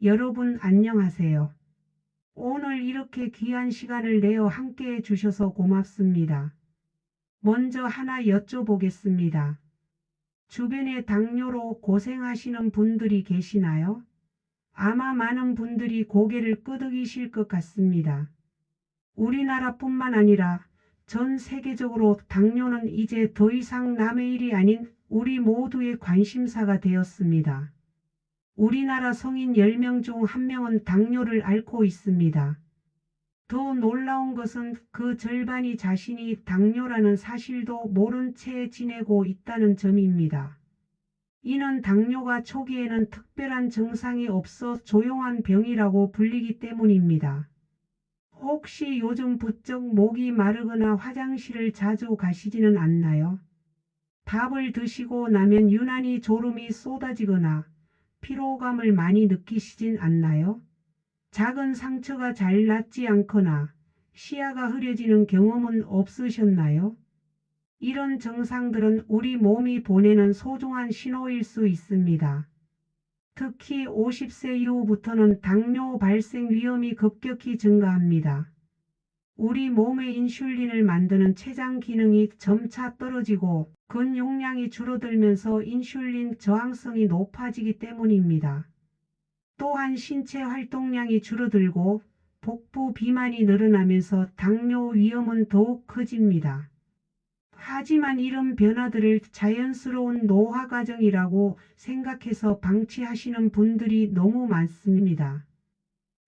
여러분 안녕하세요. 오늘 이렇게 귀한 시간을 내어 함께해 주셔서 고맙습니다. 먼저 하나 여쭤보겠습니다. 주변에 당뇨로 고생하시는 분들이 계시나요? 아마 많은 분들이 고개를 끄덕이실 것 같습니다. 우리나라뿐만 아니라 전 세계적으로 당뇨는 이제 더 이상 남의 일이 아닌 우리 모두의 관심사가 되었습니다. 우리나라 성인 10명 중 1명은 당뇨를 앓고 있습니다. 더 놀라운 것은 그 절반이 자신이 당뇨라는 사실도 모른 채 지내고 있다는 점입니다. 이는 당뇨가 초기에는 특별한 증상이 없어 조용한 병이라고 불리기 때문입니다. 혹시 요즘 부쩍 목이 마르거나 화장실을 자주 가시지는 않나요? 밥을 드시고 나면 유난히 졸음이 쏟아지거나 피로감을 많이 느끼시진 않나요? 작은 상처가 잘 낫지 않거나 시야가 흐려지는 경험은 없으셨나요? 이런 증상들은 우리 몸이 보내는 소중한 신호일 수 있습니다. 특히 50세 이후부터는 당뇨 발생 위험이 급격히 증가합니다. 우리 몸의 인슐린을 만드는 췌장 기능이 점차 떨어지고 근육량이 줄어들면서 인슐린 저항성이 높아지기 때문입니다. 또한 신체 활동량이 줄어들고 복부 비만이 늘어나면서 당뇨 위험은 더욱 커집니다. 하지만 이런 변화들을 자연스러운 노화 과정이라고 생각해서 방치하시는 분들이 너무 많습니다.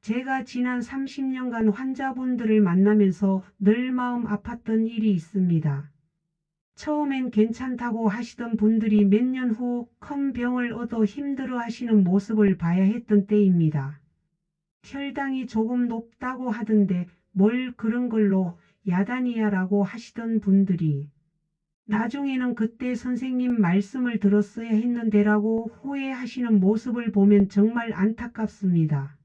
제가 지난 30년간 환자분들을 만나면서 늘 마음 아팠던 일이 있습니다. 처음엔 괜찮다고 하시던 분들이 몇 년 후 큰 병을 얻어 힘들어 하시는 모습을 봐야 했던 때입니다. 혈당이 조금 높다고 하던데 뭘 그런 걸로 야단이야라고 하시던 분들이 나중에는 그때 선생님 말씀을 들었어야 했는데라고 후회하시는 모습을 보면 정말 안타깝습니다.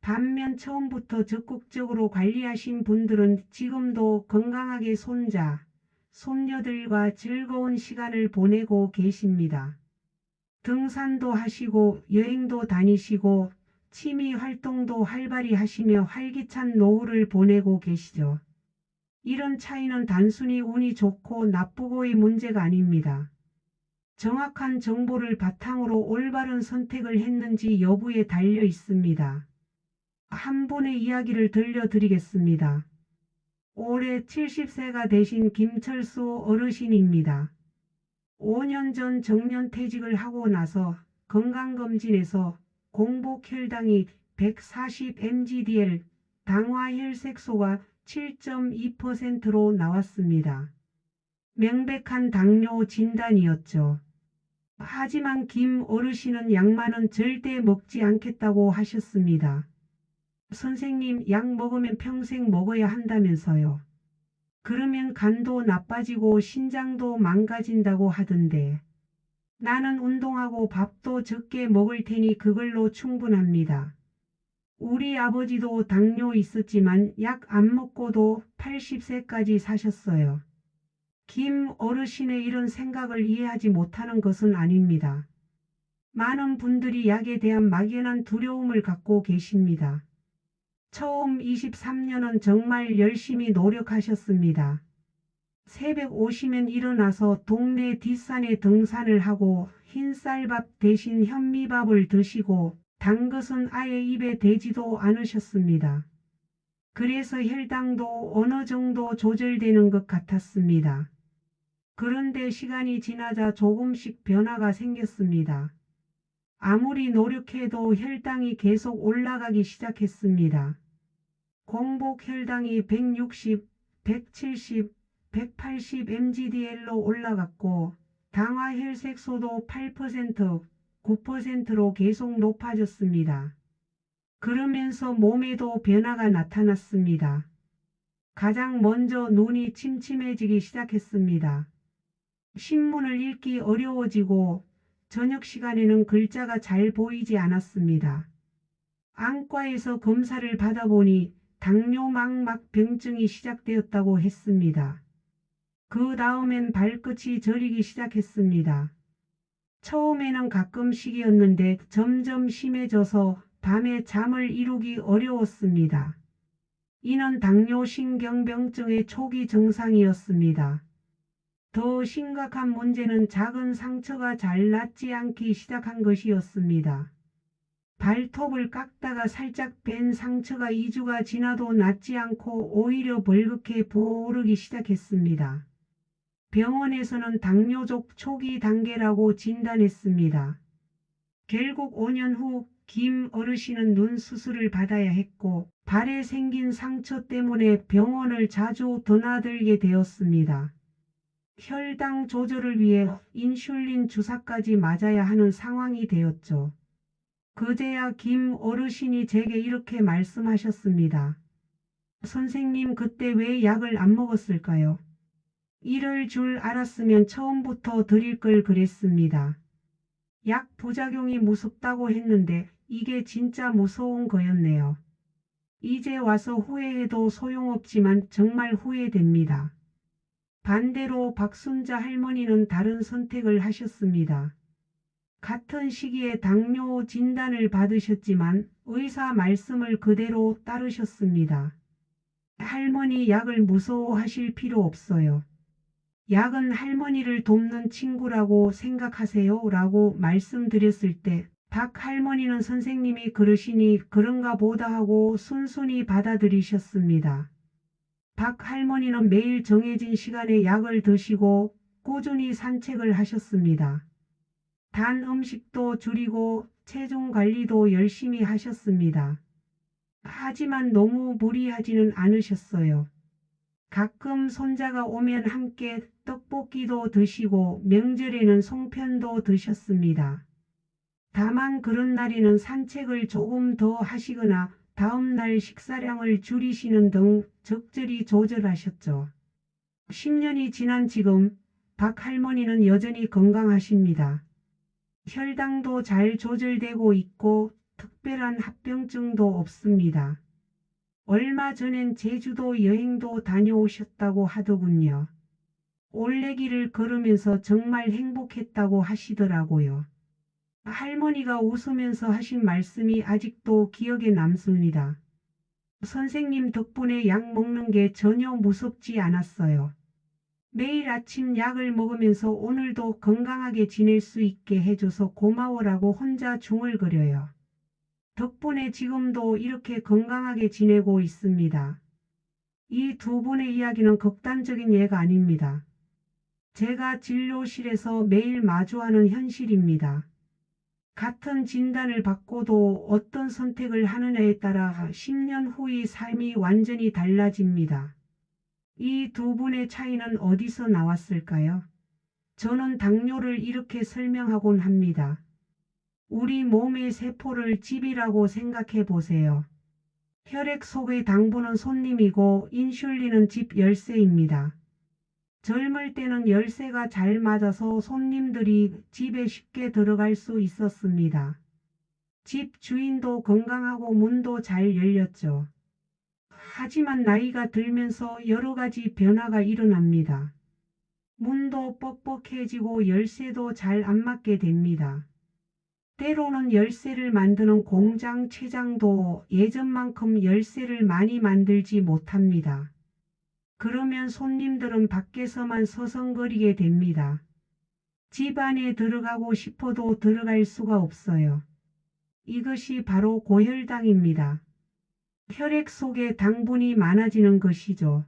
반면 처음부터 적극적으로 관리하신 분들은 지금도 건강하게 손자, 손녀들과 즐거운 시간을 보내고 계십니다. 등산도 하시고 여행도 다니시고 취미 활동도 활발히 하시며 활기찬 노후를 보내고 계시죠. 이런 차이는 단순히 운이 좋고 나쁘고의 문제가 아닙니다. 정확한 정보를 바탕으로 올바른 선택을 했는지 여부에 달려 있습니다. 한 분의 이야기를 들려드리겠습니다. 올해 70세가 되신 김철수 어르신입니다. 5년 전 정년퇴직을 하고 나서 건강검진에서 공복혈당이 140mgdl, 당화혈색소가 7.2%로 나왔습니다. 명백한 당뇨 진단이었죠. 하지만 김 어르신은 약만은 절대 먹지 않겠다고 하셨습니다. 선생님, 약 먹으면 평생 먹어야 한다면서요. 그러면 간도 나빠지고 신장도 망가진다고 하던데. 나는 운동하고 밥도 적게 먹을 테니 그걸로 충분합니다. 우리 아버지도 당뇨 있었지만 약 안 먹고도 80세까지 사셨어요. 김 어르신의 이런 생각을 이해하지 못하는 것은 아닙니다. 많은 분들이 약에 대한 막연한 두려움을 갖고 계십니다. 처음 23년은 정말 열심히 노력하셨습니다. 새벽 5시면 일어나서 동네 뒷산에 등산을 하고 흰쌀밥 대신 현미밥을 드시고 단 것은 아예 입에 대지도 않으셨습니다. 그래서 혈당도 어느 정도 조절되는 것 같았습니다. 그런데 시간이 지나자 조금씩 변화가 생겼습니다. 아무리 노력해도 혈당이 계속 올라가기 시작했습니다. 공복 혈당이 160, 170, 180mgdl로 올라갔고 당화혈색소도 8%, 9%로 계속 높아졌습니다. 그러면서 몸에도 변화가 나타났습니다. 가장 먼저 눈이 침침해지기 시작했습니다. 신문을 읽기 어려워지고 저녁 시간에는 글자가 잘 보이지 않았습니다. 안과에서 검사를 받아보니 당뇨막막병증이 시작되었다고 했습니다. 그 다음엔 발끝이 저리기 시작했습니다. 처음에는 가끔씩이었는데 점점 심해져서 밤에 잠을 이루기 어려웠습니다. 이는 당뇨신경병증의 초기 증상이었습니다. 더 심각한 문제는 작은 상처가 잘 낫지 않기 시작한 것이었습니다. 발톱을 깎다가 살짝 뺀 상처가 2주가 지나도 낫지 않고 오히려 벌겋게 부어오르기 시작했습니다. 병원에서는 당뇨족 초기 단계라고 진단했습니다. 결국 5년 후 김 어르신은 눈 수술을 받아야 했고 발에 생긴 상처 때문에 병원을 자주 드나들게 되었습니다. 혈당 조절을 위해 인슐린 주사까지 맞아야 하는 상황이 되었죠. 그제야 김 어르신이 제게 이렇게 말씀하셨습니다. 선생님, 그때 왜 약을 안 먹었을까요? 이럴 줄 알았으면 처음부터 드릴 걸 그랬습니다. 약 부작용이 무섭다고 했는데 이게 진짜 무서운 거였네요. 이제 와서 후회해도 소용없지만 정말 후회됩니다. 반대로 박순자 할머니는 다른 선택을 하셨습니다. 같은 시기에 당뇨 진단을 받으셨지만 의사 말씀을 그대로 따르셨습니다. 할머니, 약을 무서워하실 필요 없어요. 약은 할머니를 돕는 친구라고 생각하세요 라고 말씀드렸을 때 박 할머니는 선생님이 그러시니 그런가 보다 하고 순순히 받아들이셨습니다. 박 할머니는 매일 정해진 시간에 약을 드시고 꾸준히 산책을 하셨습니다. 단 음식도 줄이고 체중 관리도 열심히 하셨습니다. 하지만 너무 무리하지는 않으셨어요. 가끔 손자가 오면 함께 떡볶이도 드시고 명절에는 송편도 드셨습니다. 다만 그런 날에는 산책을 조금 더 하시거나 다음 날 식사량을 줄이시는 등 적절히 조절하셨죠. 10년이 지난 지금 박 할머니는 여전히 건강하십니다. 혈당도 잘 조절되고 있고 특별한 합병증도 없습니다. 얼마 전엔 제주도 여행도 다녀오셨다고 하더군요. 올레길을 걸으면서 정말 행복했다고 하시더라고요. 할머니가 웃으면서 하신 말씀이 아직도 기억에 남습니다. 선생님 덕분에 약 먹는 게 전혀 무섭지 않았어요. 매일 아침 약을 먹으면서 오늘도 건강하게 지낼 수 있게 해줘서 고마워라고 혼자 중얼거려요. 덕분에 지금도 이렇게 건강하게 지내고 있습니다. 이 두 분의 이야기는 극단적인 예가 아닙니다. 제가 진료실에서 매일 마주하는 현실입니다. 같은 진단을 받고도 어떤 선택을 하느냐에 따라 10년 후의 삶이 완전히 달라집니다. 이 두 분의 차이는 어디서 나왔을까요? 저는 당뇨를 이렇게 설명하곤 합니다. 우리 몸의 세포를 집이라고 생각해 보세요. 혈액 속의 당분은 손님이고 인슐린은 집 열쇠입니다. 젊을 때는 열쇠가 잘 맞아서 손님들이 집에 쉽게 들어갈 수 있었습니다. 집 주인도 건강하고 문도 잘 열렸죠. 하지만 나이가 들면서 여러 가지 변화가 일어납니다. 문도 뻑뻑해지고 열쇠도 잘 안 맞게 됩니다. 때로는 열쇠를 만드는 공장 체장도 예전만큼 열쇠를 많이 만들지 못합니다. 그러면 손님들은 밖에서만 서성거리게 됩니다. 집 안에 들어가고 싶어도 들어갈 수가 없어요. 이것이 바로 고혈당입니다. 혈액 속에 당분이 많아지는 것이죠.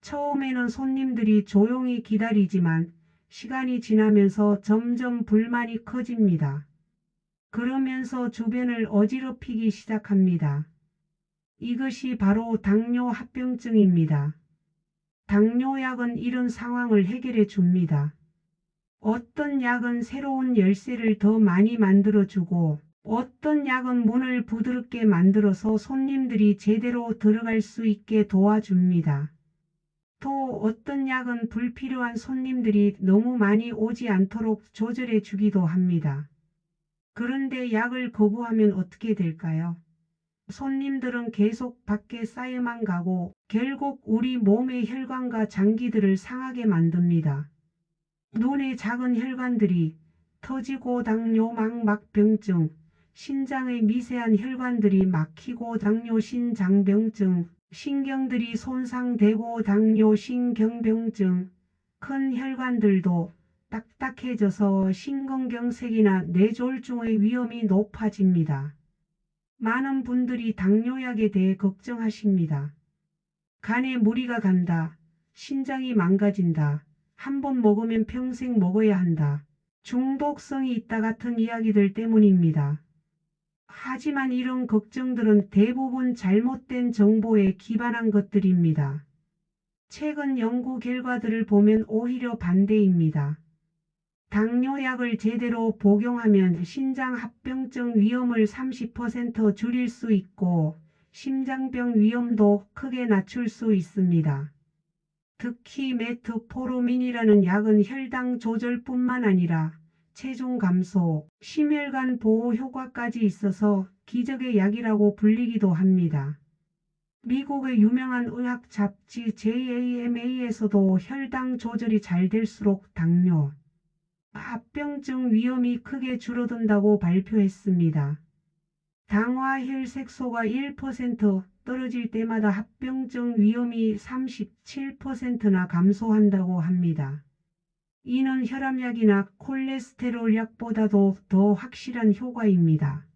처음에는 손님들이 조용히 기다리지만 시간이 지나면서 점점 불만이 커집니다. 그러면서 주변을 어지럽히기 시작합니다. 이것이 바로 당뇨 합병증입니다. 당뇨약은 이런 상황을 해결해 줍니다. 어떤 약은 새로운 열쇠를 더 많이 만들어주고 어떤 약은 문을 부드럽게 만들어서 손님들이 제대로 들어갈 수 있게 도와줍니다. 또 어떤 약은 불필요한 손님들이 너무 많이 오지 않도록 조절해 주기도 합니다. 그런데 약을 거부하면 어떻게 될까요? 손님들은 계속 밖에 쌓여만 가고 결국 우리 몸의 혈관과 장기들을 상하게 만듭니다. 눈의 작은 혈관들이 터지고 당뇨, 망막병증, 신장의 미세한 혈관들이 막히고 당뇨신장병증, 신경들이 손상되고 당뇨신경병증, 큰 혈관들도 딱딱해져서 심근경색이나 뇌졸중의 위험이 높아집니다. 많은 분들이 당뇨약에 대해 걱정하십니다. 간에 무리가 간다. 신장이 망가진다. 한 번 먹으면 평생 먹어야 한다. 중독성이 있다 같은 이야기들 때문입니다. 하지만 이런 걱정들은 대부분 잘못된 정보에 기반한 것들입니다. 최근 연구 결과들을 보면 오히려 반대입니다. 당뇨약을 제대로 복용하면 신장합병증 위험을 30% 줄일 수 있고 심장병 위험도 크게 낮출 수 있습니다. 특히 메트포르민이라는 약은 혈당 조절뿐만 아니라 체중 감소, 심혈관 보호 효과까지 있어서 기적의 약이라고 불리기도 합니다. 미국의 유명한 의학 잡지 JAMA에서도 혈당 조절이 잘 될수록 당뇨, 합병증 위험이 크게 줄어든다고 발표했습니다. 당화혈색소가 1% 떨어질 때마다 합병증 위험이 37%나 감소한다고 합니다. 이는 혈압약이나 콜레스테롤 약보다도 더 확실한 효과입니다.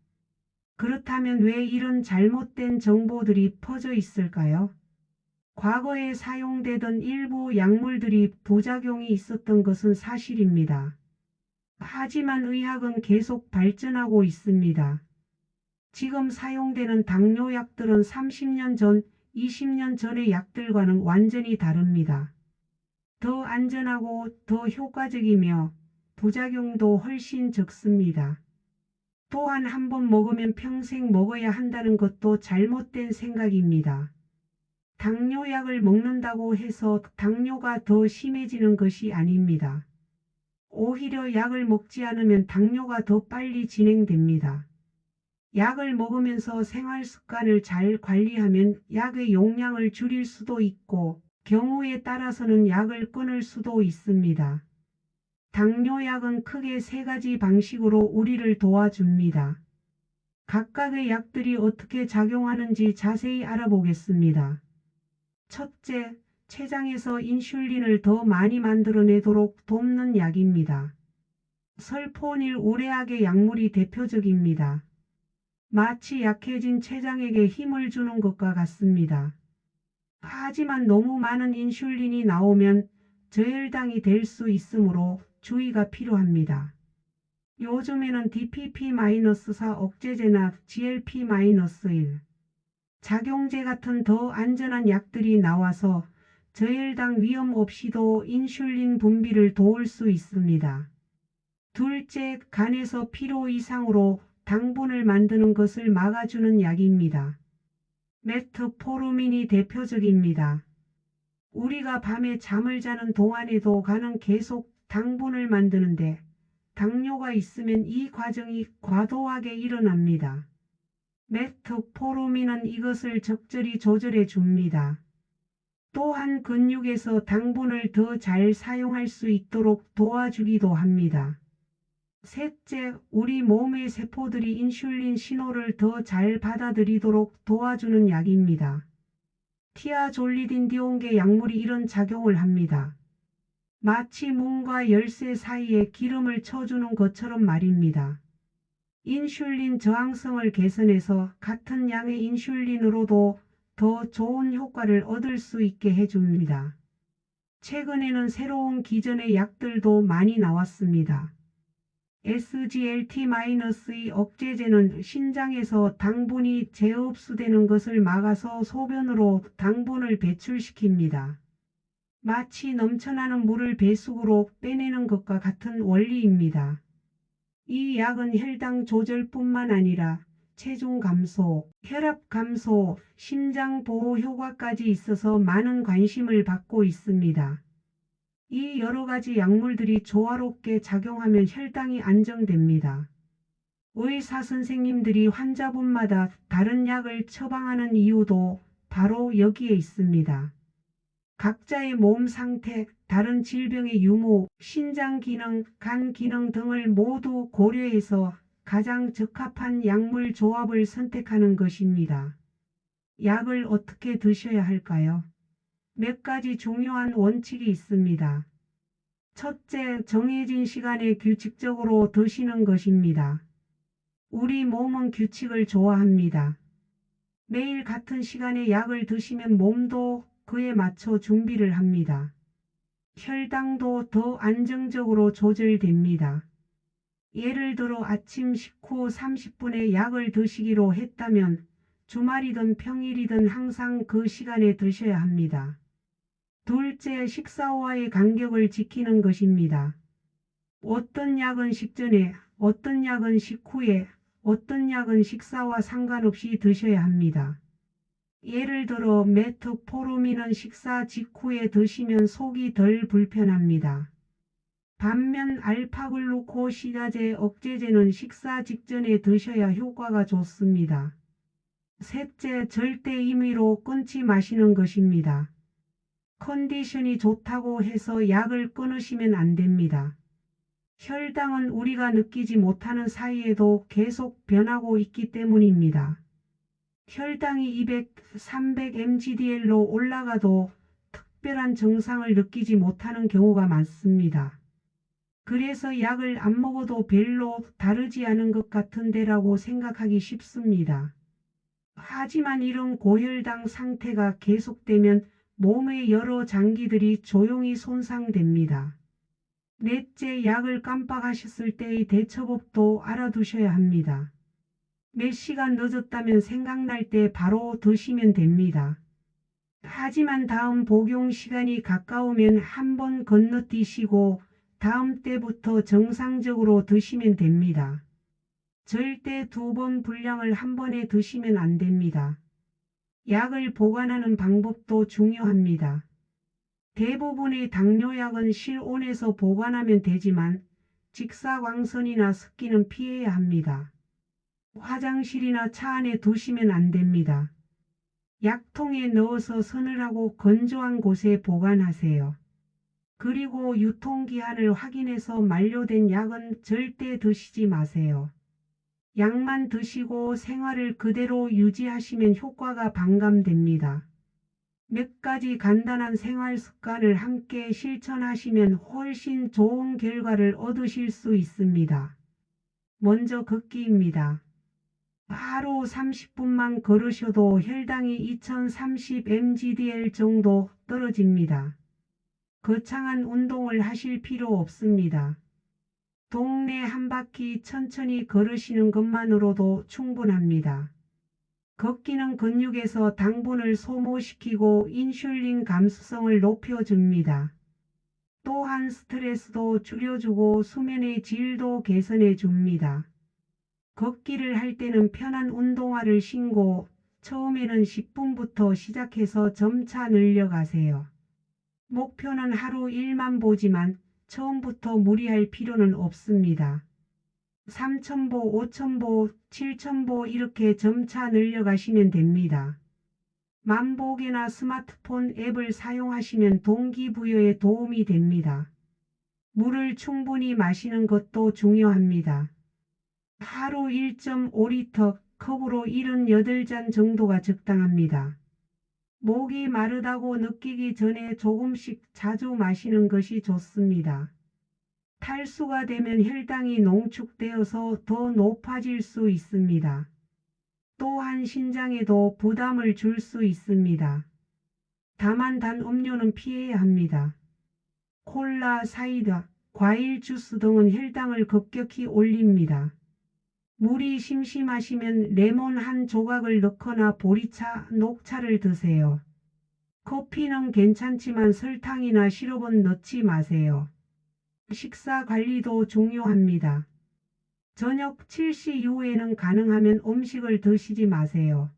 그렇다면 왜 이런 잘못된 정보들이 퍼져 있을까요? 과거에 사용되던 일부 약물들이 부작용이 있었던 것은 사실입니다. 하지만 의학은 계속 발전하고 있습니다. 지금 사용되는 당뇨약들은 30년 전, 20년 전의 약들과는 완전히 다릅니다. 더 안전하고 더 효과적이며 부작용도 훨씬 적습니다. 또한 한 번 먹으면 평생 먹어야 한다는 것도 잘못된 생각입니다. 당뇨약을 먹는다고 해서 당뇨가 더 심해지는 것이 아닙니다. 오히려 약을 먹지 않으면 당뇨가 더 빨리 진행됩니다. 약을 먹으면서 생활 습관을 잘 관리하면 약의 용량을 줄일 수도 있고 경우에 따라서는 약을 끊을 수도 있습니다. 당뇨약은 크게 3가지 방식으로 우리를 도와줍니다. 각각의 약들이 어떻게 작용하는지 자세히 알아보겠습니다. 첫째, 췌장에서 인슐린을 더 많이 만들어내도록 돕는 약입니다. 설포닐 우레약의 약물이 대표적입니다. 마치 약해진 췌장에게 힘을 주는 것과 같습니다. 하지만 너무 많은 인슐린이 나오면 저혈당이 될 수 있으므로 주의가 필요합니다. 요즘에는 DPP-4 억제제나 GLP-1 작용제 같은 더 안전한 약들이 나와서 저혈당 위험 없이도 인슐린 분비를 도울 수 있습니다. 둘째, 간에서 필요 이상으로 당분을 만드는 것을 막아주는 약입니다. 메트포르민이 대표적입니다. 우리가 밤에 잠을 자는 동안에도 간은 계속 당분을 만드는데 당뇨가 있으면 이 과정이 과도하게 일어납니다. 메트포르민은 이것을 적절히 조절해 줍니다. 또한 근육에서 당분을 더 잘 사용할 수 있도록 도와주기도 합니다. 셋째, 우리 몸의 세포들이 인슐린 신호를 더 잘 받아들이도록 도와주는 약입니다. 티아졸리딘디온계 약물이 이런 작용을 합니다. 마치 문과 열쇠 사이에 기름을 쳐주는 것처럼 말입니다. 인슐린 저항성을 개선해서 같은 양의 인슐린으로도 더 좋은 효과를 얻을 수 있게 해줍니다. 최근에는 새로운 기전의 약들도 많이 나왔습니다. SGLT-2 억제제는 신장에서 당분이 재흡수되는 것을 막아서 소변으로 당분을 배출시킵니다. 마치 넘쳐나는 물을 배수구로 빼내는 것과 같은 원리입니다. 이 약은 혈당 조절뿐만 아니라 체중 감소, 혈압 감소, 심장 보호 효과까지 있어서 많은 관심을 받고 있습니다. 이 여러 가지 약물들이 조화롭게 작용하면 혈당이 안정됩니다. 의사 선생님들이 환자분마다 다른 약을 처방하는 이유도 바로 여기에 있습니다. 각자의 몸 상태, 다른 질병의 유무, 신장 기능, 간 기능 등을 모두 고려해서 가장 적합한 약물 조합을 선택하는 것입니다. 약을 어떻게 드셔야 할까요? 몇 가지 중요한 원칙이 있습니다. 첫째, 정해진 시간에 규칙적으로 드시는 것입니다. 우리 몸은 규칙을 좋아합니다. 매일 같은 시간에 약을 드시면 몸도 그에 맞춰 준비를 합니다. 혈당도 더 안정적으로 조절됩니다. 예를 들어 아침 식후 30분에 약을 드시기로 했다면 주말이든 평일이든 항상 그 시간에 드셔야 합니다. 둘째, 식사 후와의 간격을 지키는 것입니다. 어떤 약은 식전에, 어떤 약은 식후에, 어떤 약은 식사와 상관없이 드셔야 합니다. 예를 들어 메트포르민은 식사 직후에 드시면 속이 덜 불편합니다. 반면 알파글루코시다제 억제제는 식사 직전에 드셔야 효과가 좋습니다. 셋째, 절대 임의로 끊지 마시는 것입니다. 컨디션이 좋다고 해서 약을 끊으시면 안 됩니다. 혈당은 우리가 느끼지 못하는 사이에도 계속 변하고 있기 때문입니다. 혈당이 200, 300mgdl로 올라가도 특별한 증상을 느끼지 못하는 경우가 많습니다. 그래서 약을 안 먹어도 별로 다르지 않은 것 같은데라고 생각하기 쉽습니다. 하지만 이런 고혈당 상태가 계속되면 몸의 여러 장기들이 조용히 손상됩니다. 넷째, 약을 깜빡하셨을 때의 대처법도 알아두셔야 합니다. 몇 시간 늦었다면 생각날 때 바로 드시면 됩니다. 하지만 다음 복용 시간이 가까우면 한번 건너뛰시고 다음 때부터 정상적으로 드시면 됩니다. 절대 2번 분량을 한 번에 드시면 안 됩니다. 약을 보관하는 방법도 중요합니다. 대부분의 당뇨약은 실온에서 보관하면 되지만 직사광선이나 습기는 피해야 합니다. 화장실이나 차 안에 두시면 안 됩니다. 약통에 넣어서 서늘하고 건조한 곳에 보관하세요. 그리고 유통기한을 확인해서 만료된 약은 절대 드시지 마세요. 약만 드시고 생활을 그대로 유지하시면 효과가 반감됩니다. 몇 가지 간단한 생활 습관을 함께 실천하시면 훨씬 좋은 결과를 얻으실 수 있습니다. 먼저 걷기입니다. 하루 30분만 걸으셔도 혈당이 2030mgdl 정도 떨어집니다. 거창한 운동을 하실 필요 없습니다. 동네 한 바퀴 천천히 걸으시는 것만으로도 충분합니다. 걷기는 근육에서 당분을 소모시키고 인슐린 감수성을 높여줍니다. 또한 스트레스도 줄여주고 수면의 질도 개선해 줍니다. 걷기를 할 때는 편한 운동화를 신고 처음에는 10분부터 시작해서 점차 늘려가세요. 목표는 하루 1만 보지만 처음부터 무리할 필요는 없습니다. 3,000보, 5,000보, 7,000보 이렇게 점차 늘려가시면 됩니다. 만보계나 스마트폰 앱을 사용하시면 동기부여에 도움이 됩니다. 물을 충분히 마시는 것도 중요합니다. 하루 1.5리터 컵으로 78잔 정도가 적당합니다. 목이 마르다고 느끼기 전에 조금씩 자주 마시는 것이 좋습니다. 탈수가 되면 혈당이 농축되어서 더 높아질 수 있습니다. 또한 신장에도 부담을 줄 수 있습니다. 다만 단 음료는 피해야 합니다. 콜라, 사이다, 과일 주스 등은 혈당을 급격히 올립니다. 물이 심심하시면 레몬 한 조각을 넣거나 보리차, 녹차를 드세요. 커피는 괜찮지만 설탕이나 시럽은 넣지 마세요. 식사 관리도 중요합니다. 저녁 7시 이후에는 가능하면 음식을 드시지 마세요.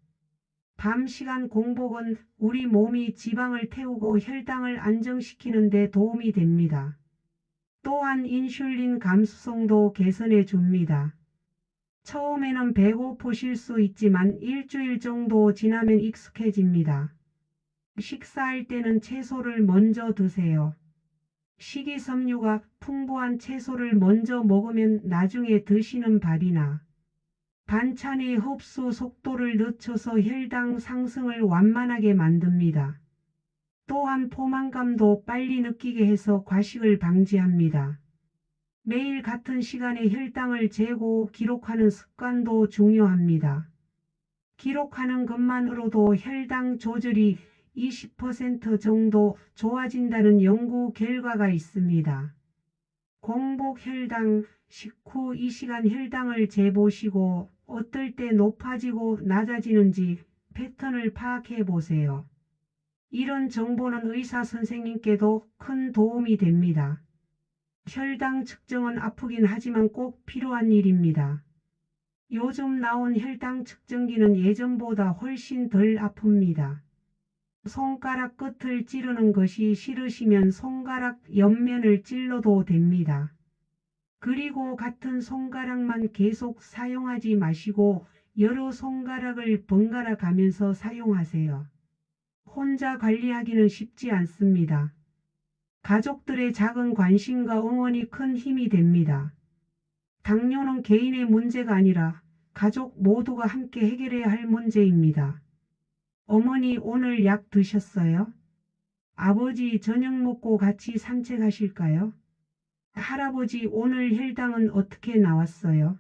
밤 시간 공복은 우리 몸이 지방을 태우고 혈당을 안정시키는 데 도움이 됩니다. 또한 인슐린 감수성도 개선해 줍니다. 처음에는 배고프실 수 있지만 일주일 정도 지나면 익숙해집니다. 식사할 때는 채소를 먼저 드세요. 식이섬유가 풍부한 채소를 먼저 먹으면 나중에 드시는 밥이나 반찬의 흡수 속도를 늦춰서 혈당 상승을 완만하게 만듭니다. 또한 포만감도 빨리 느끼게 해서 과식을 방지합니다. 매일 같은 시간에 혈당을 재고 기록하는 습관도 중요합니다. 기록하는 것만으로도 혈당 조절이 20% 정도 좋아진다는 연구 결과가 있습니다. 공복 혈당, 식후 2시간 혈당을 재보시고 어떨 때 높아지고 낮아지는지 패턴을 파악해 보세요. 이런 정보는 의사 선생님께도 큰 도움이 됩니다. 혈당 측정은 아프긴 하지만 꼭 필요한 일입니다. 요즘 나온 혈당 측정기는 예전보다 훨씬 덜 아픕니다. 손가락 끝을 찌르는 것이 싫으시면 손가락 옆면을 찔러도 됩니다. 그리고 같은 손가락만 계속 사용하지 마시고 여러 손가락을 번갈아 가면서 사용하세요. 혼자 관리하기는 쉽지 않습니다. 가족들의 작은 관심과 응원이 큰 힘이 됩니다. 당뇨는 개인의 문제가 아니라 가족 모두가 함께 해결해야 할 문제입니다. 어머니 오늘 약 드셨어요? 아버지 저녁 먹고 같이 산책하실까요? 할아버지 오늘 혈당은 어떻게 나왔어요?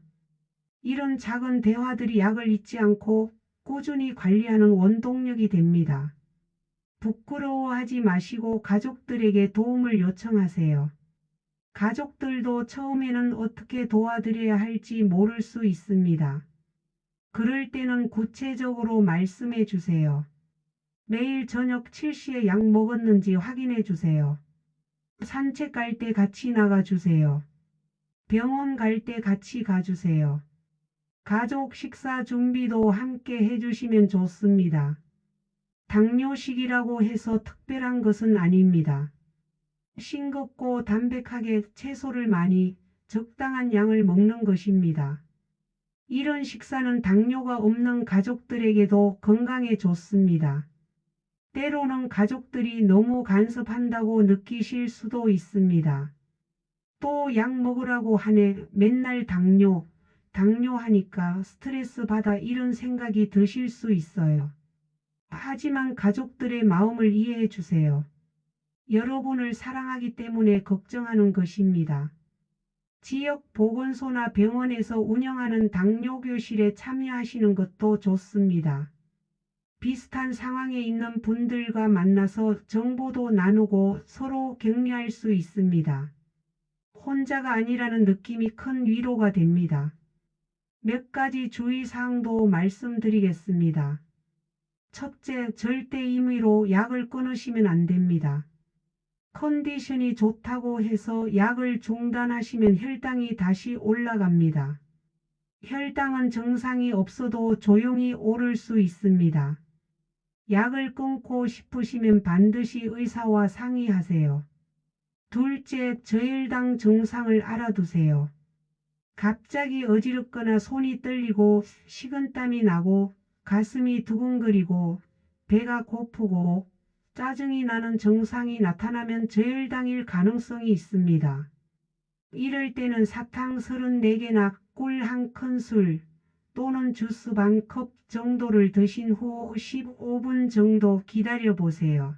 이런 작은 대화들이 약을 잊지 않고 꾸준히 관리하는 원동력이 됩니다. 부끄러워하지 마시고 가족들에게 도움을 요청하세요. 가족들도 처음에는 어떻게 도와드려야 할지 모를 수 있습니다. 그럴 때는 구체적으로 말씀해 주세요. 매일 저녁 7시에 약 먹었는지 확인해 주세요. 산책 갈 때 같이 나가 주세요. 병원 갈 때 같이 가주세요. 가족 식사 준비도 함께 해주시면 좋습니다. 당뇨식이라고 해서 특별한 것은 아닙니다. 싱겁고 담백하게 채소를 많이 적당한 양을 먹는 것입니다. 이런 식사는 당뇨가 없는 가족들에게도 건강에 좋습니다. 때로는 가족들이 너무 간섭한다고 느끼실 수도 있습니다. 또 약 먹으라고 하네 맨날 당뇨 하니까 스트레스 받아 이런 생각이 드실 수 있어요. 하지만 가족들의 마음을 이해해 주세요. 여러분을 사랑하기 때문에 걱정하는 것입니다. 지역 보건소나 병원에서 운영하는 당뇨교실에 참여하시는 것도 좋습니다. 비슷한 상황에 있는 분들과 만나서 정보도 나누고 서로 격려할 수 있습니다. 혼자가 아니라는 느낌이 큰 위로가 됩니다. 몇 가지 주의사항도 말씀드리겠습니다. 첫째, 절대 임의로 약을 끊으시면 안 됩니다. 컨디션이 좋다고 해서 약을 중단하시면 혈당이 다시 올라갑니다. 혈당은 증상이 없어도 조용히 오를 수 있습니다. 약을 끊고 싶으시면 반드시 의사와 상의하세요. 둘째, 저혈당 증상을 알아두세요. 갑자기 어지럽거나 손이 떨리고 식은땀이 나고 가슴이 두근거리고 배가 고프고 짜증이 나는 증상이 나타나면 저혈당일 가능성이 있습니다. 이럴 때는 사탕 34개나 꿀 1큰술 또는 주스 반 컵 정도를 드신 후 15분 정도 기다려 보세요.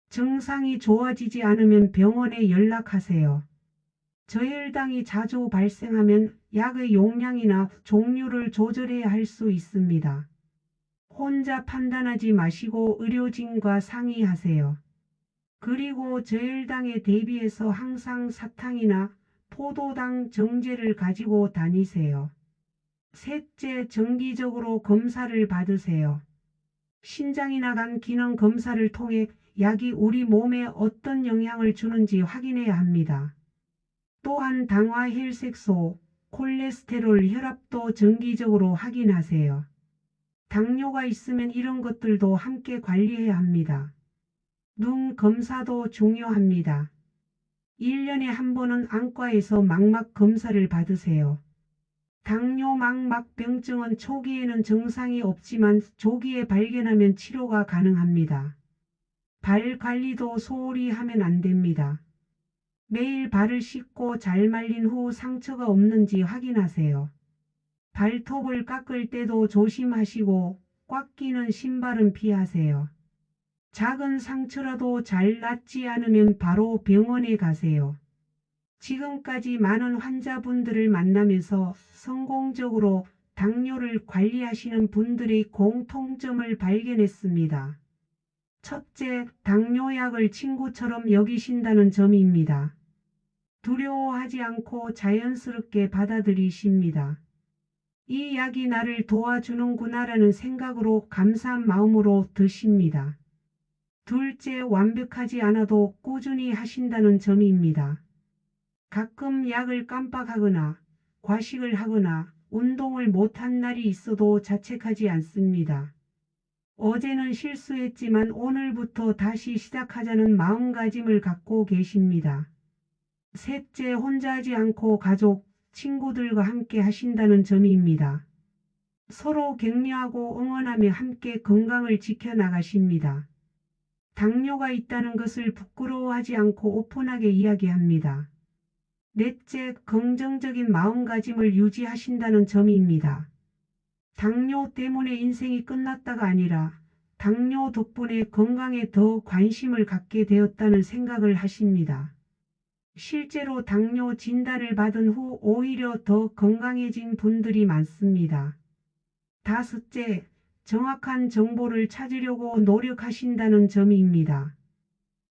증상이 좋아지지 않으면 병원에 연락하세요. 저혈당이 자주 발생하면 약의 용량이나 종류를 조절해야 할 수 있습니다. 혼자 판단하지 마시고 의료진과 상의하세요. 그리고 저혈당에 대비해서 항상 사탕이나 포도당 정제를 가지고 다니세요. 셋째, 정기적으로 검사를 받으세요. 신장이나 간 기능 검사를 통해 약이 우리 몸에 어떤 영향을 주는지 확인해야 합니다. 또한 당화 혈색소, 콜레스테롤, 혈압도 정기적으로 확인하세요. 당뇨가 있으면 이런 것들도 함께 관리해야 합니다. 눈 검사도 중요합니다. 1년에 한 번은 안과에서 망막 검사를 받으세요. 당뇨 망막병증은 초기에는 증상이 없지만 조기에 발견하면 치료가 가능합니다. 발 관리도 소홀히 하면 안 됩니다. 매일 발을 씻고 잘 말린 후 상처가 없는지 확인하세요. 발톱을 깎을 때도 조심하시고 꽉 끼는 신발은 피하세요. 작은 상처라도 잘 낫지 않으면 바로 병원에 가세요. 지금까지 많은 환자분들을 만나면서 성공적으로 당뇨를 관리하시는 분들의 공통점을 발견했습니다. 첫째, 당뇨약을 친구처럼 여기신다는 점입니다. 두려워하지 않고 자연스럽게 받아들이십니다. 이 약이 나를 도와주는구나라는 생각으로 감사한 마음으로 드십니다. 둘째, 완벽하지 않아도 꾸준히 하신다는 점입니다. 가끔 약을 깜빡하거나 과식을 하거나 운동을 못한 날이 있어도 자책하지 않습니다. 어제는 실수했지만 오늘부터 다시 시작하자는 마음가짐을 갖고 계십니다. 셋째, 혼자 하지 않고 가족, 친구들과 함께 하신다는 점입니다. 서로 격려하고 응원하며 함께 건강을 지켜나가십니다. 당뇨가 있다는 것을 부끄러워하지 않고 오픈하게 이야기합니다. 넷째, 긍정적인 마음가짐을 유지하신다는 점입니다. 당뇨 때문에 인생이 끝났다가 아니라 당뇨 덕분에 건강에 더 관심을 갖게 되었다는 생각을 하십니다. 실제로 당뇨 진단을 받은 후 오히려 더 건강해진 분들이 많습니다. 다섯째, 정확한 정보를 찾으려고 노력하신다는 점입니다.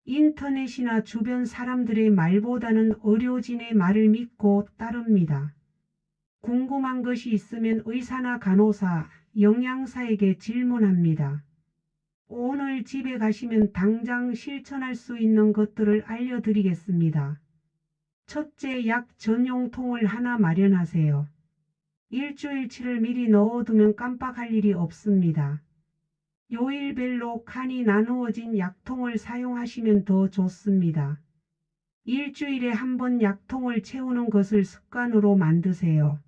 인터넷이나 주변 사람들의 말보다는 의료진의 말을 믿고 따릅니다. 궁금한 것이 있으면 의사나 간호사, 영양사에게 질문합니다. 오늘 집에 가시면 당장 실천할 수 있는 것들을 알려드리겠습니다. 첫째, 약 전용통을 하나 마련하세요. 일주일치를 미리 넣어두면 깜빡할 일이 없습니다. 요일별로 칸이 나누어진 약통을 사용하시면 더 좋습니다. 일주일에 한 번 약통을 채우는 것을 습관으로 만드세요.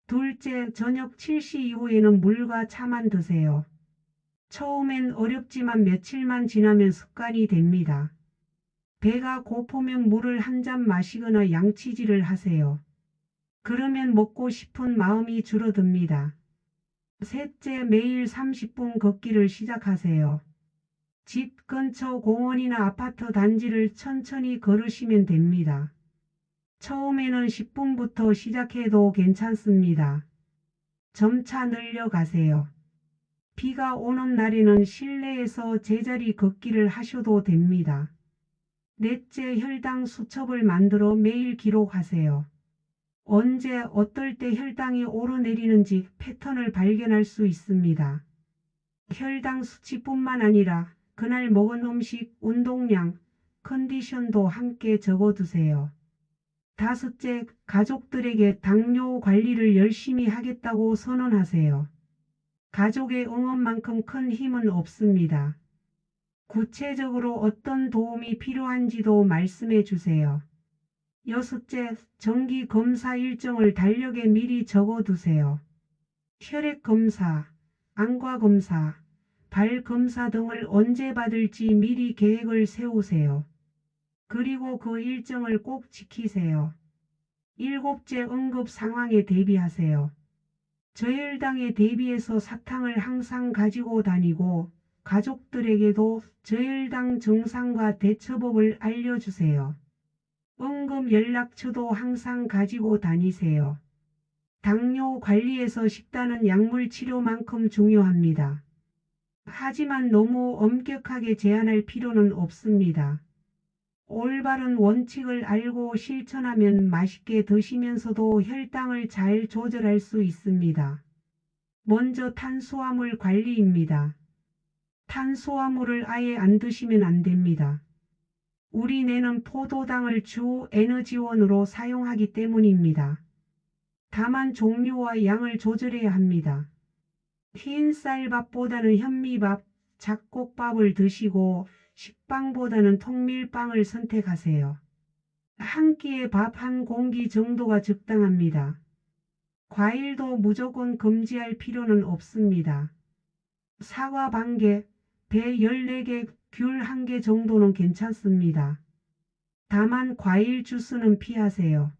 둘째, 저녁 7시 이후에는 물과 차만 드세요. 처음엔 어렵지만 며칠만 지나면 습관이 됩니다. 배가 고프면 물을 한 잔 마시거나 양치질을 하세요. 그러면 먹고 싶은 마음이 줄어듭니다. 셋째, 매일 30분 걷기를 시작하세요. 집 근처 공원이나 아파트 단지를 천천히 걸으시면 됩니다. 처음에는 10분부터 시작해도 괜찮습니다. 점차 늘려가세요. 비가 오는 날에는 실내에서 제자리 걷기를 하셔도 됩니다. 넷째, 혈당 수첩을 만들어 매일 기록하세요. 언제 어떨 때 혈당이 오르내리는지 패턴을 발견할 수 있습니다. 혈당 수치뿐만 아니라 그날 먹은 음식, 운동량, 컨디션도 함께 적어두세요. 다섯째, 가족들에게 당뇨 관리를 열심히 하겠다고 선언하세요. 가족의 응원만큼 큰 힘은 없습니다. 구체적으로 어떤 도움이 필요한지도 말씀해 주세요. 여섯째, 정기 검사 일정을 달력에 미리 적어두세요. 혈액 검사, 안과 검사, 발 검사 등을 언제 받을지 미리 계획을 세우세요. 그리고 그 일정을 꼭 지키세요. 일곱째, 응급 상황에 대비하세요. 저혈당에 대비해서 사탕을 항상 가지고 다니고 가족들에게도 저혈당 증상과 대처법을 알려주세요. 응급 연락처도 항상 가지고 다니세요. 당뇨 관리에서 식단은 약물 치료만큼 중요합니다. 하지만 너무 엄격하게 제한할 필요는 없습니다. 올바른 원칙을 알고 실천하면 맛있게 드시면서도 혈당을 잘 조절할 수 있습니다. 먼저 탄수화물 관리입니다. 탄수화물을 아예 안 드시면 안 됩니다. 우리 뇌는 포도당을 주 에너지원으로 사용하기 때문입니다. 다만 종류와 양을 조절해야 합니다. 흰쌀밥보다는 현미밥, 잡곡밥을 드시고 식빵보다는 통밀빵을 선택하세요. 한 끼에 밥 한 공기 정도가 적당합니다. 과일도 무조건 금지할 필요는 없습니다. 사과 반 개, 배 14개, 귤 1개 정도는 괜찮습니다. 다만 과일 주스는 피하세요.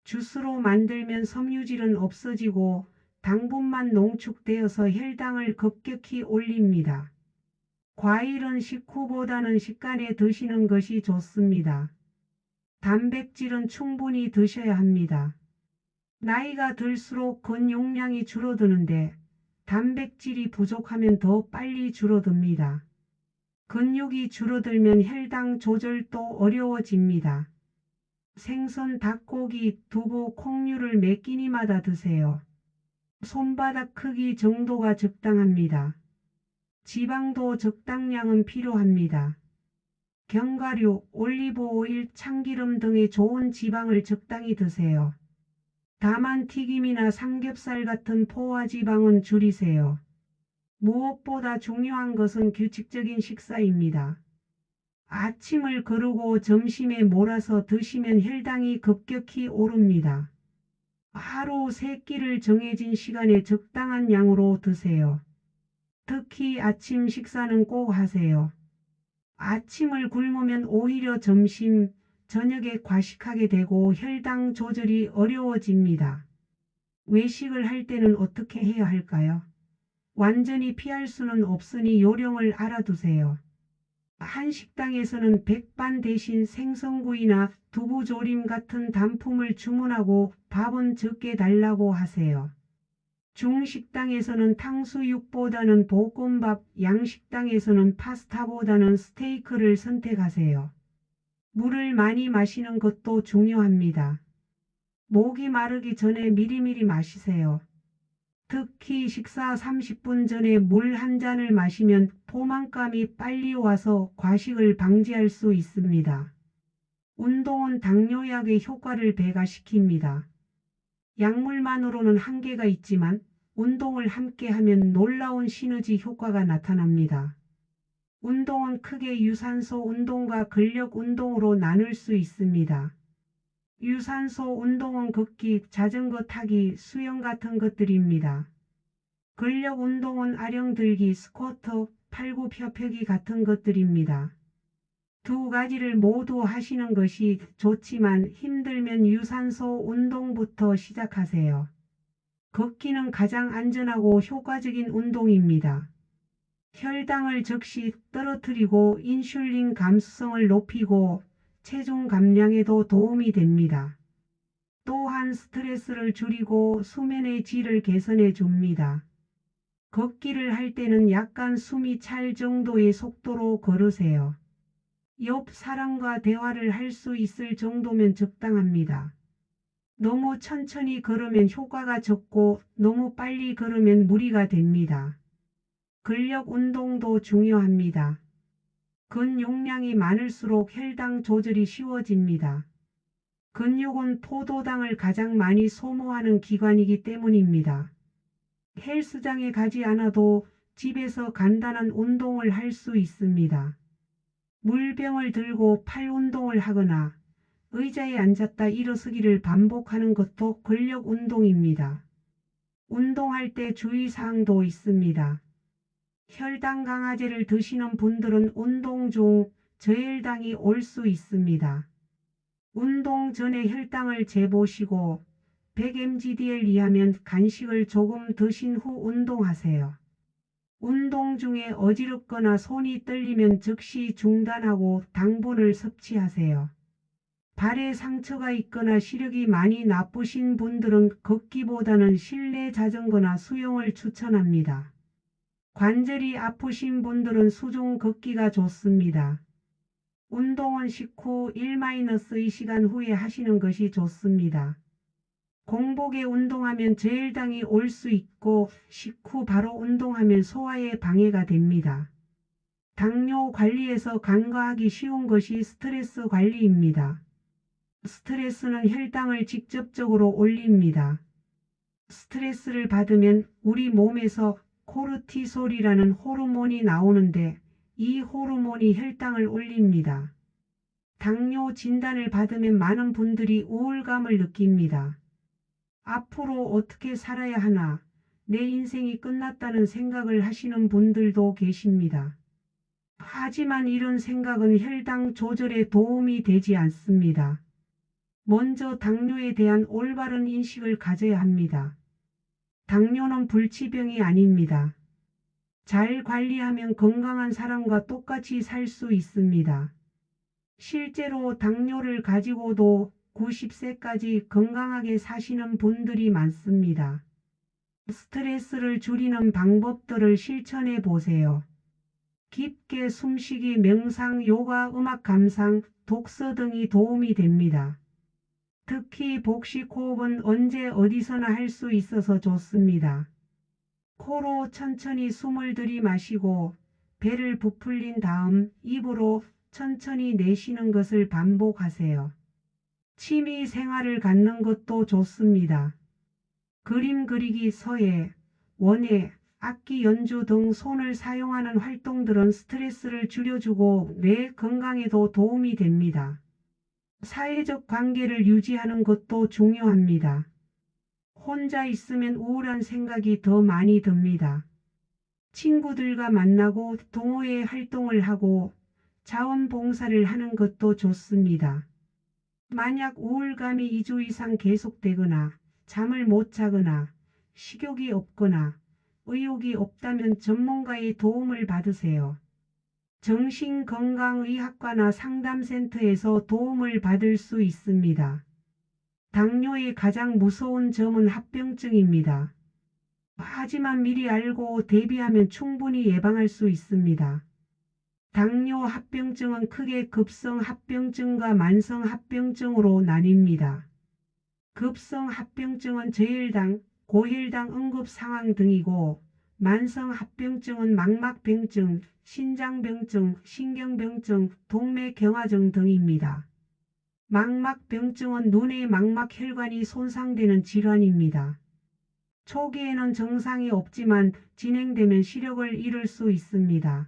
주스로 만들면 섬유질은 없어지고 당분만 농축되어서 혈당을 급격히 올립니다. 과일은 식후보다는 식간에 드시는 것이 좋습니다. 단백질은 충분히 드셔야 합니다. 나이가 들수록 근육량이 줄어드는데 단백질이 부족하면 더 빨리 줄어듭니다. 근육이 줄어들면 혈당 조절도 어려워집니다. 생선, 닭고기, 두부, 콩류를 몇 끼니마다 드세요. 손바닥 크기 정도가 적당합니다. 지방도 적당량은 필요합니다. 견과류, 올리브오일, 참기름 등의 좋은 지방을 적당히 드세요. 다만 튀김이나 삼겹살 같은 포화지방은 줄이세요. 무엇보다 중요한 것은 규칙적인 식사입니다. 아침을 거르고 점심에 몰아서 드시면 혈당이 급격히 오릅니다. 하루 3끼를 정해진 시간에 적당한 양으로 드세요. 특히 아침 식사는 꼭 하세요. 아침을 굶으면 오히려 점심, 저녁에 과식하게 되고 혈당 조절이 어려워집니다. 외식을 할 때는 어떻게 해야 할까요? 완전히 피할 수는 없으니 요령을 알아두세요. 한식당에서는 백반 대신 생선구이나 두부조림 같은 단품을 주문하고 밥은 적게 달라고 하세요. 중식당에서는 탕수육보다는 볶음밥, 양식당에서는 파스타보다는 스테이크를 선택하세요. 물을 많이 마시는 것도 중요합니다. 목이 마르기 전에 미리미리 마시세요. 특히 식사 30분 전에 물 한 잔을 마시면 포만감이 빨리 와서 과식을 방지할 수 있습니다. 운동은 당뇨약의 효과를 배가시킵니다. 약물만으로는 한계가 있지만 운동을 함께하면 놀라운 시너지 효과가 나타납니다. 운동은 크게 유산소 운동과 근력 운동으로 나눌 수 있습니다. 유산소 운동은 걷기, 자전거 타기, 수영 같은 것들입니다. 근력 운동은 아령 들기, 스쿼트, 팔굽혀펴기 같은 것들입니다. 두 가지를 모두 하시는 것이 좋지만 힘들면 유산소 운동부터 시작하세요. 걷기는 가장 안전하고 효과적인 운동입니다. 혈당을 즉시 떨어뜨리고 인슐린 감수성을 높이고 체중 감량에도 도움이 됩니다. 또한 스트레스를 줄이고 수면의 질을 개선해 줍니다. 걷기를 할 때는 약간 숨이 찰 정도의 속도로 걸으세요. 옆 사람과 대화를 할 수 있을 정도면 적당합니다. 너무 천천히 걸으면 효과가 적고 너무 빨리 걸으면 무리가 됩니다. 근력 운동도 중요합니다. 근육량이 많을수록 혈당 조절이 쉬워집니다. 근육은 포도당을 가장 많이 소모하는 기관이기 때문입니다. 헬스장에 가지 않아도 집에서 간단한 운동을 할 수 있습니다. 물병을 들고 팔 운동을 하거나 의자에 앉았다 일어서기를 반복하는 것도 근력 운동입니다. 운동할 때 주의사항도 있습니다. 혈당 강화제를 드시는 분들은 운동 중 저혈당이 올 수 있습니다. 운동 전에 혈당을 재보시고 100mgdl 이하면 간식을 조금 드신 후 운동하세요. 운동 중에 어지럽거나 손이 떨리면 즉시 중단하고 당분을 섭취하세요. 발에 상처가 있거나 시력이 많이 나쁘신 분들은 걷기보다는 실내 자전거나 수영을 추천합니다. 관절이 아프신 분들은 수중 걷기가 좋습니다. 운동은 식후 1-2시간 후에 하시는 것이 좋습니다. 공복에 운동하면 저혈당이 올 수 있고 식후 바로 운동하면 소화에 방해가 됩니다. 당뇨 관리에서 간과하기 쉬운 것이 스트레스 관리입니다. 스트레스는 혈당을 직접적으로 올립니다. 스트레스를 받으면 우리 몸에서 코르티솔이라는 호르몬이 나오는데 이 호르몬이 혈당을 올립니다. 당뇨 진단을 받으면 많은 분들이 우울감을 느낍니다. 앞으로 어떻게 살아야 하나, 내 인생이 끝났다는 생각을 하시는 분들도 계십니다. 하지만 이런 생각은 혈당 조절에 도움이 되지 않습니다. 먼저 당뇨에 대한 올바른 인식을 가져야 합니다. 당뇨는 불치병이 아닙니다. 잘 관리하면 건강한 사람과 똑같이 살 수 있습니다. 실제로 당뇨를 가지고도 90세까지 건강하게 사시는 분들이 많습니다. 스트레스를 줄이는 방법들을 실천해 보세요. 깊게 숨쉬기, 명상, 요가, 음악 감상, 독서 등이 도움이 됩니다. 특히 복식 호흡은 언제 어디서나 할 수 있어서 좋습니다. 코로 천천히 숨을 들이마시고 배를 부풀린 다음 입으로 천천히 내쉬는 것을 반복하세요. 취미 생활을 갖는 것도 좋습니다. 그림 그리기, 서예, 원예, 악기 연주 등 손을 사용하는 활동들은 스트레스를 줄여주고 뇌 건강에도 도움이 됩니다. 사회적 관계를 유지하는 것도 중요합니다. 혼자 있으면 우울한 생각이 더 많이 듭니다. 친구들과 만나고 동호회 활동을 하고 자원봉사를 하는 것도 좋습니다. 만약 우울감이 2주 이상 계속되거나 잠을 못 자거나 식욕이 없거나 의욕이 없다면 전문가의 도움을 받으세요. 정신건강의학과나 상담센터에서 도움을 받을 수 있습니다. 당뇨의 가장 무서운 점은 합병증입니다. 하지만 미리 알고 대비하면 충분히 예방할 수 있습니다. 당뇨 합병증은 크게 급성 합병증과 만성 합병증으로 나뉩니다. 급성 합병증은 저혈당, 고혈당 응급 상황 등이고 만성 합병증은 망막병증, 신장병증, 신경병증, 동맥경화증 등입니다. 망막병증은 눈의 망막혈관이 손상되는 질환입니다. 초기에는 증상이 없지만 진행되면 시력을 잃을 수 있습니다.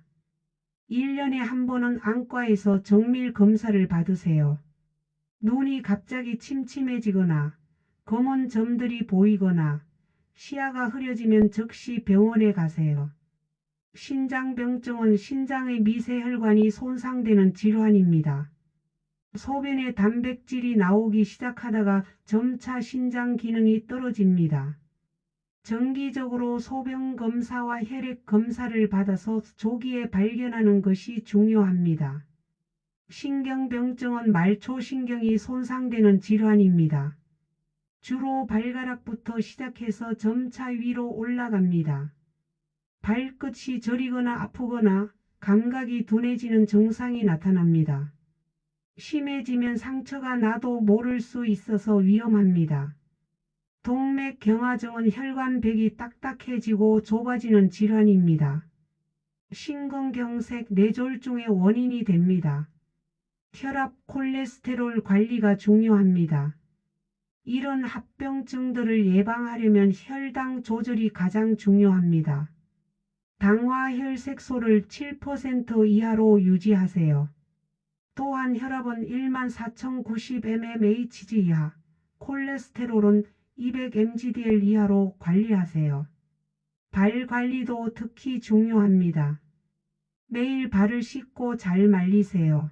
1년에 한 번은 안과에서 정밀 검사를 받으세요. 눈이 갑자기 침침해지거나 검은 점들이 보이거나 시야가 흐려지면 즉시 병원에 가세요. 신장병증은 신장의 미세혈관이 손상되는 질환입니다. 소변에 단백질이 나오기 시작하다가 점차 신장 기능이 떨어집니다. 정기적으로 소변 검사와 혈액 검사를 받아서 조기에 발견하는 것이 중요합니다. 신경병증은 말초신경이 손상되는 질환입니다. 주로 발가락부터 시작해서 점차 위로 올라갑니다. 발끝이 저리거나 아프거나 감각이 둔해지는 증상이 나타납니다. 심해지면 상처가 나도 모를 수 있어서 위험합니다. 동맥경화증은 혈관벽이 딱딱해지고 좁아지는 질환입니다. 심근경색, 뇌졸중의 원인이 됩니다. 혈압, 콜레스테롤 관리가 중요합니다. 이런 합병증들을 예방하려면 혈당 조절이 가장 중요합니다. 당화 혈색소를 7% 이하로 유지하세요. 또한 혈압은 14,090mmHg 이하, 콜레스테롤은 200mgdl 이하로 관리하세요. 발 관리도 특히 중요합니다. 매일 발을 씻고 잘 말리세요.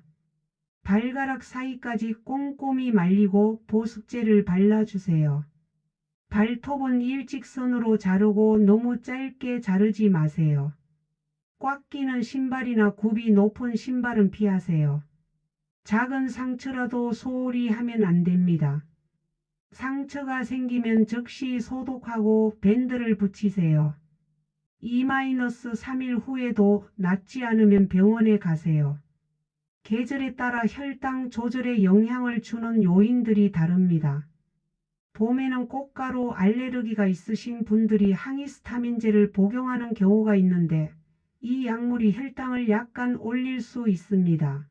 발가락 사이까지 꼼꼼히 말리고 보습제를 발라주세요. 발톱은 일직선으로 자르고 너무 짧게 자르지 마세요. 꽉 끼는 신발이나 굽이 높은 신발은 피하세요. 작은 상처라도 소홀히 하면 안 됩니다. 상처가 생기면 즉시 소독하고 밴드를 붙이세요. 2-3일 후에도 낫지 않으면 병원에 가세요. 계절에 따라 혈당 조절에 영향을 주는 요인들이 다릅니다. 봄에는 꽃가루 알레르기가 있으신 분들이 항히스타민제를 복용하는 경우가 있는데 이 약물이 혈당을 약간 올릴 수 있습니다.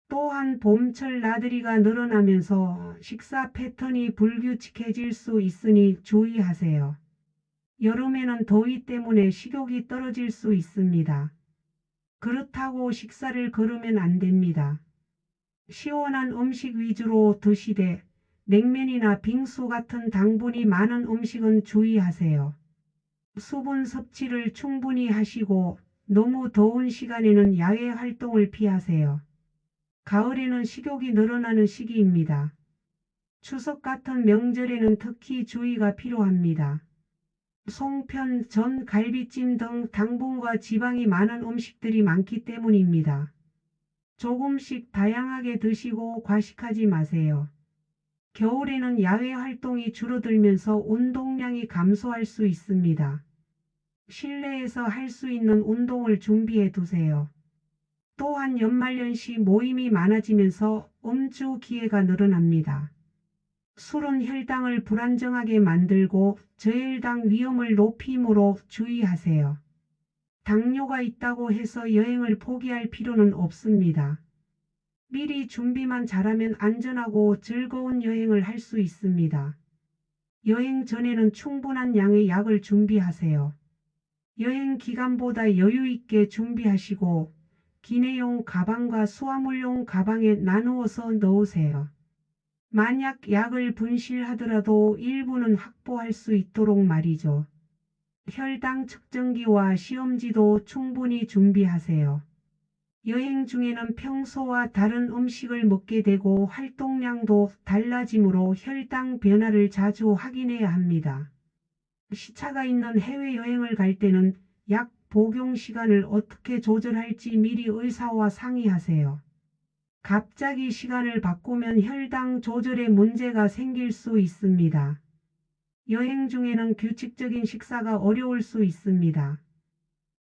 또한 봄철 나들이가 늘어나면서 식사 패턴이 불규칙해질 수 있으니 주의하세요. 여름에는 더위 때문에 식욕이 떨어질 수 있습니다. 그렇다고 식사를 거르면 안 됩니다. 시원한 음식 위주로 드시되 냉면이나 빙수 같은 당분이 많은 음식은 주의하세요. 수분 섭취를 충분히 하시고 너무 더운 시간에는 야외 활동을 피하세요. 가을에는 식욕이 늘어나는 시기입니다. 추석 같은 명절에는 특히 주의가 필요합니다. 송편, 전, 갈비찜 등 당분과 지방이 많은 음식들이 많기 때문입니다. 조금씩 다양하게 드시고 과식하지 마세요. 겨울에는 야외 활동이 줄어들면서 운동량이 감소할 수 있습니다. 실내에서 할 수 있는 운동을 준비해 두세요. 또한 연말연시 모임이 많아지면서 음주 기회가 늘어납니다. 술은 혈당을 불안정하게 만들고 저혈당 위험을 높이므로 주의하세요. 당뇨가 있다고 해서 여행을 포기할 필요는 없습니다. 미리 준비만 잘하면 안전하고 즐거운 여행을 할 수 있습니다. 여행 전에는 충분한 양의 약을 준비하세요. 여행 기간보다 여유 있게 준비하시고 기내용 가방과 수화물용 가방에 나누어서 넣으세요. 만약 약을 분실하더라도 일부는 확보할 수 있도록 말이죠. 혈당 측정기와 시험지도 충분히 준비하세요. 여행 중에는 평소와 다른 음식을 먹게 되고 활동량도 달라지므로 혈당 변화를 자주 확인해야 합니다. 시차가 있는 해외여행을 갈 때는 약 복용 시간을 어떻게 조절할지 미리 의사와 상의하세요. 갑자기 시간을 바꾸면 혈당 조절에 문제가 생길 수 있습니다. 여행 중에는 규칙적인 식사가 어려울 수 있습니다.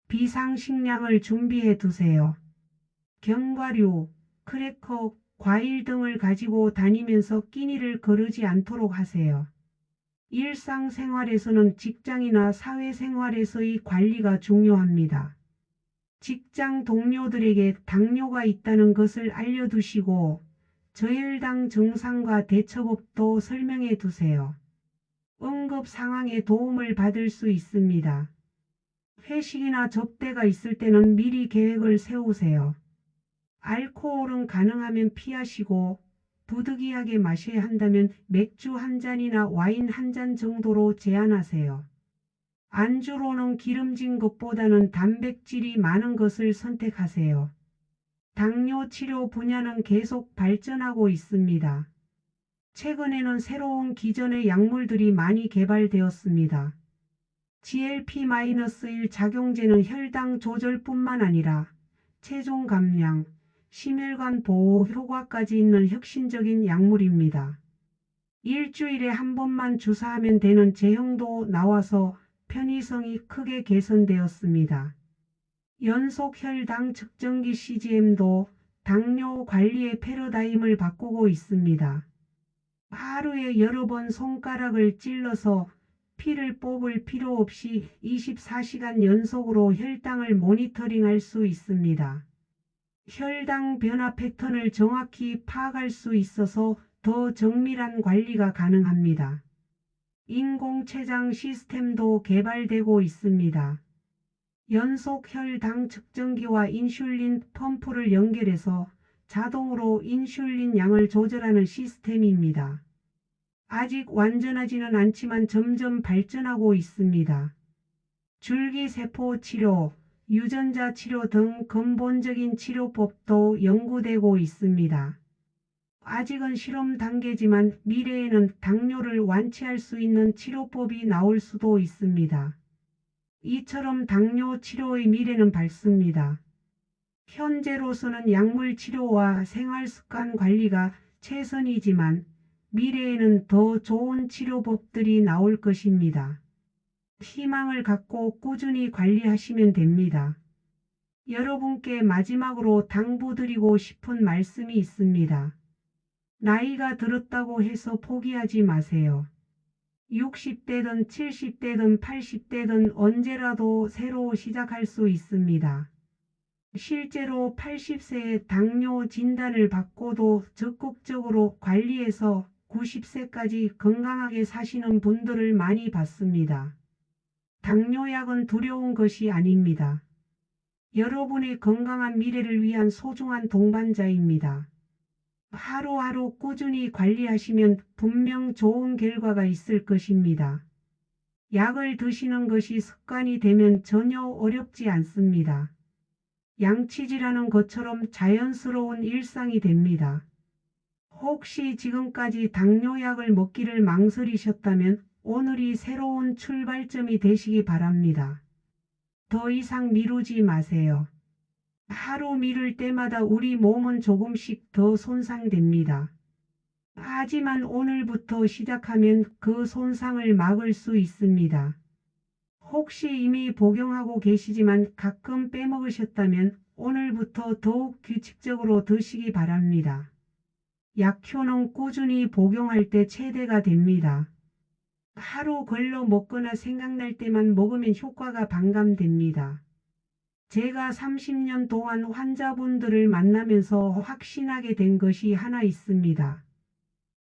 비상식량을 준비해 두세요. 견과류, 크래커, 과일 등을 가지고 다니면서 끼니를 거르지 않도록 하세요. 일상생활에서는 직장이나 사회생활에서의 관리가 중요합니다. 직장 동료들에게 당뇨가 있다는 것을 알려두시고 저혈당 증상과 대처법도 설명해 두세요. 응급 상황에 도움을 받을 수 있습니다. 회식이나 접대가 있을 때는 미리 계획을 세우세요. 알코올은 가능하면 피하시고 부득이하게 마셔야 한다면 맥주 한 잔이나 와인 한 잔 정도로 제한하세요. 안주로는 기름진 것보다는 단백질이 많은 것을 선택하세요. 당뇨 치료 분야는 계속 발전하고 있습니다. 최근에는 새로운 기전의 약물들이 많이 개발되었습니다. GLP-1 작용제는 혈당 조절뿐만 아니라 체중 감량, 심혈관 보호 효과까지 있는 혁신적인 약물입니다. 일주일에 한 번만 주사하면 되는 제형도 나와서 편의성이 크게 개선되었습니다. 연속 혈당 측정기 CGM도 당뇨 관리의 패러다임을 바꾸고 있습니다. 하루에 여러 번 손가락을 찔러서 피를 뽑을 필요 없이 24시간 연속으로 혈당을 모니터링할 수 있습니다. 혈당 변화 패턴을 정확히 파악할 수 있어서 더 정밀한 관리가 가능합니다. 인공췌장 시스템도 개발되고 있습니다. 연속 혈당 측정기와 인슐린 펌프를 연결해서 자동으로 인슐린 양을 조절하는 시스템입니다. 아직 완전하지는 않지만 점점 발전하고 있습니다. 줄기세포 치료, 유전자 치료 등 근본적인 치료법도 연구되고 있습니다. 아직은 실험 단계지만 미래에는 당뇨를 완치할 수 있는 치료법이 나올 수도 있습니다. 이처럼 당뇨 치료의 미래는 밝습니다. 현재로서는 약물 치료와 생활습관 관리가 최선이지만 미래에는 더 좋은 치료법들이 나올 것입니다. 희망을 갖고 꾸준히 관리하시면 됩니다. 여러분께 마지막으로 당부드리고 싶은 말씀이 있습니다. 나이가 들었다고 해서 포기하지 마세요. 60대든 70대든 80대든 언제라도 새로 시작할 수 있습니다. 실제로 80세에 당뇨 진단을 받고도 적극적으로 관리해서 90세까지 건강하게 사시는 분들을 많이 봤습니다. 당뇨약은 두려운 것이 아닙니다. 여러분의 건강한 미래를 위한 소중한 동반자입니다. 하루하루 꾸준히 관리하시면 분명 좋은 결과가 있을 것입니다. 약을 드시는 것이 습관이 되면 전혀 어렵지 않습니다. 양치질하는 것처럼 자연스러운 일상이 됩니다. 혹시 지금까지 당뇨약을 먹기를 망설이셨다면 오늘이 새로운 출발점이 되시기 바랍니다. 더 이상 미루지 마세요. 하루 미룰 때마다 우리 몸은 조금씩 더 손상됩니다. 하지만 오늘부터 시작하면 그 손상을 막을 수 있습니다. 혹시 이미 복용하고 계시지만 가끔 빼먹으셨다면 오늘부터 더욱 규칙적으로 드시기 바랍니다. 약효는 꾸준히 복용할 때 최대가 됩니다. 하루 걸러 먹거나 생각날 때만 먹으면 효과가 반감됩니다. 제가 30년 동안 환자분들을 만나면서 확신하게 된 것이 하나 있습니다.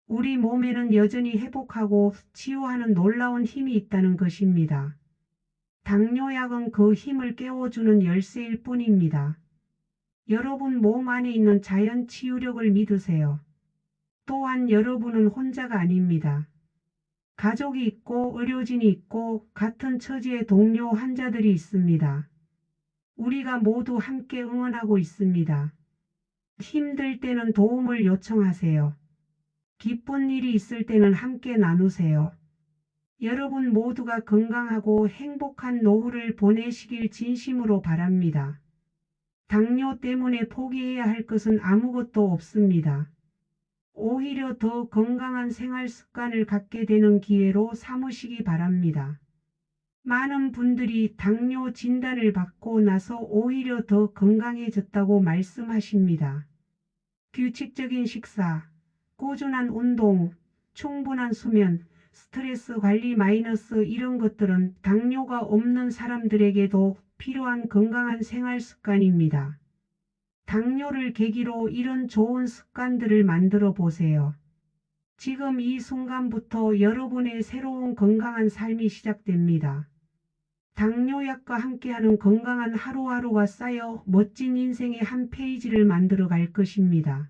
우리 몸에는 여전히 회복하고 치유하는 놀라운 힘이 있다는 것입니다. 당뇨약은 그 힘을 깨워주는 열쇠일 뿐입니다. 여러분 몸 안에 있는 자연 치유력을 믿으세요. 또한 여러분은 혼자가 아닙니다. 가족이 있고 의료진이 있고 같은 처지의 동료 환자들이 있습니다. 우리가 모두 함께 응원하고 있습니다. 힘들 때는 도움을 요청하세요. 기쁜 일이 있을 때는 함께 나누세요. 여러분 모두가 건강하고 행복한 노후를 보내시길 진심으로 바랍니다. 당뇨 때문에 포기해야 할 것은 아무것도 없습니다. 오히려 더 건강한 생활 습관을 갖게 되는 기회로 삼으시기 바랍니다. 많은 분들이 당뇨 진단을 받고 나서 오히려 더 건강해졌다고 말씀하십니다. 규칙적인 식사, 꾸준한 운동, 충분한 수면, 스트레스 관리 마이너스 이런 것들은 당뇨가 없는 사람들에게도 필요한 건강한 생활 습관입니다. 당뇨를 계기로 이런 좋은 습관들을 만들어 보세요. 지금 이 순간부터 여러분의 새로운 건강한 삶이 시작됩니다. 당뇨약과 함께하는 건강한 하루하루가 쌓여 멋진 인생의 한 페이지를 만들어 갈 것입니다.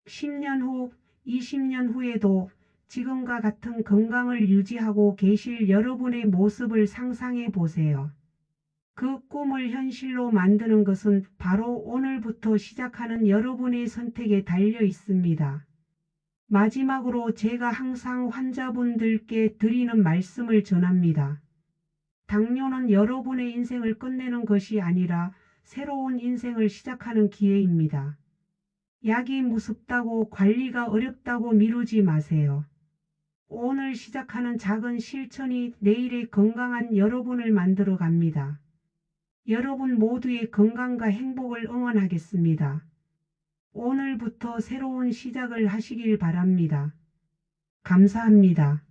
10년 후, 20년 후에도 지금과 같은 건강을 유지하고 계실 여러분의 모습을 상상해 보세요. 그 꿈을 현실로 만드는 것은 바로 오늘부터 시작하는 여러분의 선택에 달려 있습니다. 마지막으로 제가 항상 환자분들께 드리는 말씀을 전합니다. 당뇨는 여러분의 인생을 끝내는 것이 아니라 새로운 인생을 시작하는 기회입니다. 약이 무섭다고 관리가 어렵다고 미루지 마세요. 오늘 시작하는 작은 실천이 내일의 건강한 여러분을 만들어 갑니다. 여러분 모두의 건강과 행복을 응원하겠습니다. 오늘부터 새로운 시작을 하시길 바랍니다. 감사합니다.